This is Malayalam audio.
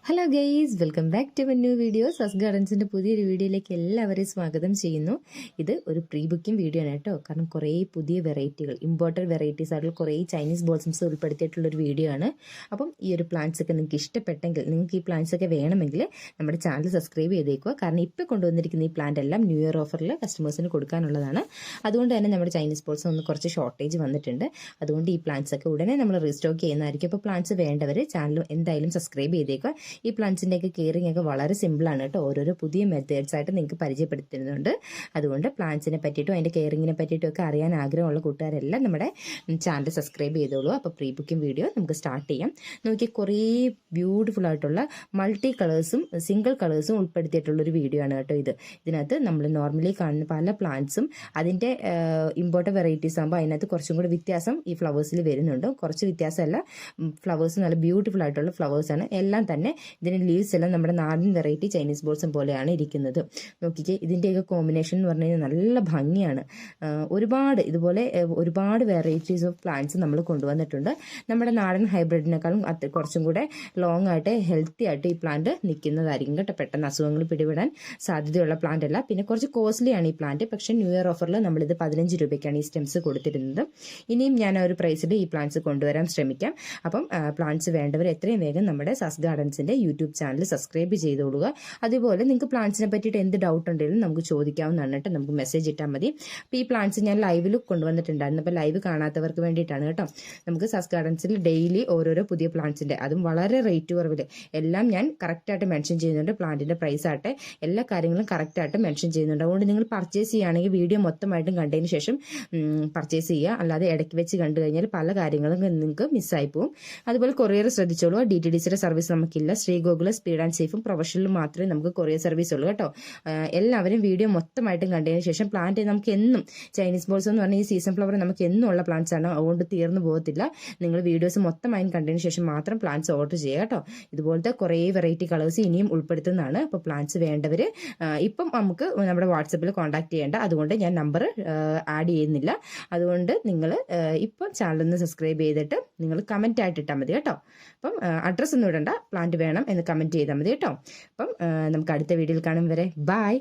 Hello guys, welcome back to new video. സസ് ഗാർഡൻസിൻ്റെ പുതിയൊരു വീഡിയോയിലേക്ക് എല്ലാവരെയും സ്വാഗതം ചെയ്യുന്നു. ഇത് ഒരു പ്രീ ബുക്കിംഗ് വീഡിയോ ആണ് കേട്ടോ. കാരണം കുറേ പുതിയ വെറൈറ്റികൾ, ഇമ്പോർട്ടഡ് വെറൈറ്റീസ് ആയിട്ടുള്ള കുറേ ചൈനീസ് ബോൾസംസ് ഉൾപ്പെടുത്തിയിട്ടുള്ളൊരു വീഡിയോ ആണ്. അപ്പം ഈ ഒരു പ്ലാന്റ്സ് ഒക്കെ നിങ്ങൾക്ക് ഇഷ്ടപ്പെട്ടെങ്കിൽ, നിങ്ങൾക്ക് ഈ പ്ലാന്റ്സ് ഒക്കെ വേണമെങ്കിൽ നമ്മുടെ ചാനൽ സബ്സ്ക്രൈബ് ചെയ്തേക്കുക. കാരണം ഇപ്പോൾ കൊണ്ടുവന്നിരിക്കുന്ന ഈ പ്ലാന്റ് എല്ലാം ന്യൂ ഇയർ ഓഫറിൽ കസ്റ്റമേഴ്സിന് കൊടുക്കാനുള്ളതാണ്. അതുകൊണ്ട് തന്നെ നമ്മുടെ ചൈനീസ് ബോൾസ് ഒന്ന് കുറച്ച് ഷോർട്ടേജ് വന്നിട്ടുണ്ട്. അതുകൊണ്ട് ഈ പ്ലാന്റ്സ് ഒക്കെ ഉടനെ നമ്മൾ റീസ്റ്റോക്ക് ചെയ്യുന്നതായിരിക്കും. അപ്പോൾ പ്ലാന്റ്സ് വേണ്ടവർ ചാനൽ എന്തായാലും സബ്സ്ക്രൈബ് ചെയ്തേക്കുക. ഈ പ്ലാന്റ്സിൻ്റെയൊക്കെ കെയറിംഗ് ഒക്കെ വളരെ സിമ്പിളാണ് കേട്ടോ. ഓരോരോ പുതിയ മെത്തേഡ്സ് ആയിട്ട് നിങ്ങൾക്ക് പരിചയപ്പെടുത്തുന്നുണ്ട്. അതുകൊണ്ട് പ്ലാന്റ്സിനെ പറ്റിയിട്ടും അതിൻ്റെ കെയറിങ്ങിനെ പറ്റിയിട്ടും ഒക്കെ അറിയാൻ ആഗ്രഹമുള്ള കൂട്ടുകാരെല്ലാം നമ്മുടെ ചാനൽ സബ്സ്ക്രൈബ് ചെയ്തോളൂ. അപ്പോൾ പ്രീ ബുക്കിംഗ് വീഡിയോ നമുക്ക് സ്റ്റാർട്ട് ചെയ്യാം. നോക്കി കുറേ ബ്യൂട്ടിഫുൾ ആയിട്ടുള്ള മൾട്ടി കളേഴ്സും സിംഗിൾ കളേഴ്സും ഉൾപ്പെടുത്തിയിട്ടുള്ളൊരു വീഡിയോ ആണ് കേട്ടോ ഇത്. ഇതിനകത്ത് നമ്മൾ നോർമലി കാണുന്ന പല പ്ലാന്റ്സും അതിൻ്റെ ഇമ്പോർട്ടൻ്റ് വെറൈറ്റീസ് ആകുമ്പോൾ അതിനകത്ത് കുറച്ചും കൂടി വ്യത്യാസം ഈ ഫ്ലവേഴ്സിൽ വരുന്നുണ്ട്. കുറച്ച് വ്യത്യാസമല്ല, ഫ്ലവേഴ്സ് നല്ല ബ്യൂട്ടിഫുൾ ആയിട്ടുള്ള ഫ്ലവേഴ്സാണ്. എല്ലാം തന്നെ ഇതിന് ലീവ്സ് എല്ലാം നമ്മുടെ നാടൻ വെറൈറ്റി ചൈനീസ് ബോൾസം പോലെയാണ് ഇരിക്കുന്നത്. നോക്കിക്കേ, ഇതിൻ്റെയൊക്കെ കോമ്പിനേഷൻ എന്ന് പറഞ്ഞു കഴിഞ്ഞാൽ നല്ല ഭംഗിയാണ്. ഇതുപോലെ ഒരുപാട് വെറൈറ്റീസ് ഓഫ് പ്ലാന്റ്സ് നമ്മൾ കൊണ്ടുവന്നിട്ടുണ്ട്. നമ്മുടെ നാടൻ ഹൈബ്രിഡിനേക്കാളും കുറച്ചും കൂടെ ലോങ് ആയിട്ട് ഹെൽത്തി ആയിട്ട് ഈ പ്ലാന്റ് നിൽക്കുന്നതായിരിക്കും കേട്ടോ. പെട്ടെന്ന് അസുഖങ്ങൾ പിടിപെടാൻ സാധ്യതയുള്ള പ്ലാന്റ് അല്ല. പിന്നെ കുറച്ച് കോസ്റ്റ്ലിയാണ് ഈ പ്ലാന്റ്. പക്ഷേ ന്യൂ ഇയർ ഓഫറിൽ നമ്മളിത് 15 രൂപയ്ക്കാണ് ഈ സ്റ്റെംസ് കൊടുത്തിരുന്നത്. ഇനിയും ഞാൻ ആ ഒരു പ്രൈസിൽ ഈ പ്ലാന്റ്സ് കൊണ്ടുവരാൻ ശ്രമിക്കാം. അപ്പം പ്ലാന്റ്സ് വേണ്ടവർ എത്രയും വേഗം നമ്മുടെ സസ് ഗാർഡൻസിൻ്റെ യൂട്യൂബ് ചാനൽ സബ്സ്ക്രൈബ് ചെയ്തോളുക. അതുപോലെ നിങ്ങൾക്ക് പ്ലാന്റ്സിനെ പറ്റിയിട്ട് എന്ത് ഡൗട്ട് ഉണ്ടെങ്കിലും നമുക്ക് ചോദിക്കാവുന്നതാണ് കേട്ടോ. നമുക്ക് മെസ്സേജ് ഇട്ടാൽ മതി. അപ്പോൾ ഈ പ്ലാന്റ്സ് ഞാൻ ലൈവിൽ കൊണ്ടുവന്നിട്ടുണ്ടായിരുന്നു. അപ്പോൾ ലൈവ് കാണാത്തവർക്ക് വേണ്ടിയിട്ടാണ് കേട്ടോ. നമുക്ക് സസ് ഗാർഡൻസിൽ ഡെയിലി ഓരോരോ പുതിയ പ്ലാന്റ്സിൻ്റെ, അതും വളരെ റേറ്റ് കുറവിൽ എല്ലാം ഞാൻ കറക്റ്റായിട്ട് മെൻഷൻ ചെയ്യുന്നുണ്ട്. പ്ലാന്റിൻ്റെ പ്രൈസ് ആട്ടെ എല്ലാ കാര്യങ്ങളും കറക്റ്റായിട്ട് മെൻഷൻ ചെയ്യുന്നുണ്ട്. അതുകൊണ്ട് നിങ്ങൾ പർച്ചേസ് ചെയ്യുകയാണെങ്കിൽ വീഡിയോ മൊത്തമായിട്ടും കണ്ടതിന് ശേഷം പർച്ചേസ് ചെയ്യുക. അല്ലാതെ ഇടയ്ക്ക് വെച്ച് കണ്ടു കഴിഞ്ഞാൽ പല കാര്യങ്ങളും നിങ്ങൾക്ക് മിസ്സായി പോകും. അതുപോലെ കൊറിയർ ശ്രദ്ധിച്ചോളൂ. DTDCയുടെ സർവീസ് നമുക്കില്ല. ശ്രീഗോകുല സ്പീഡ് ആൻഡ് സേഫും പ്രൊഫഷണലും മാത്രമേ നമുക്ക് കൊറിയർ സർവീസ് ഉള്ളൂ കേട്ടോ. എല്ലാവരും വീഡിയോ മൊത്തമായിട്ടും കണ്ടതിന് ശേഷം പ്ലാന്റ് നമുക്ക് എന്നും ചൈനീസ് ബോൾസ് എന്ന് പറഞ്ഞാൽ ഈ സീസൺ ഫ്ലവർ നമുക്ക് എന്നും ഉള്ള പ്ലാന്റ്സ് ആണ്. അതുകൊണ്ട് തീർന്നു പോകത്തില്ല. നിങ്ങൾ വീഡിയോസ് മൊത്തമായും കണ്ടതിന് ശേഷം മാത്രം പ്ലാന്റ്സ് ഓർഡർ ചെയ്യുക കേട്ടോ. ഇതുപോലത്തെ കുറേ വെറൈറ്റി കളേഴ്സ് ഇനിയും ഉൾപ്പെടുത്തുന്നതാണ്. അപ്പോൾ പ്ലാന്റ്സ് വേണ്ടവർ ഇപ്പം നമുക്ക് നമ്മുടെ വാട്സപ്പിൽ കോൺടാക്ട് ചെയ്യേണ്ട. അതുകൊണ്ട് ഞാൻ നമ്പർ ആഡ് ചെയ്യുന്നില്ല. അതുകൊണ്ട് നിങ്ങൾ ഇപ്പം ചാനലൊന്ന് സബ്സ്ക്രൈബ് ചെയ്തിട്ട് നിങ്ങൾ കമൻ്റ് ആയിട്ട് ഇട്ടാൽ മതി കേട്ടോ. അപ്പം അഡ്രസ്സ് ഒന്നും ഇടണ്ട, പ്ലാന്റ് വേണം എന്ന് കമൻറ്റ് ചെയ്താൽ മതി കേട്ടോ. അപ്പം നമുക്ക് അടുത്ത വീഡിയോയിൽ കാണും വരെ ബൈ.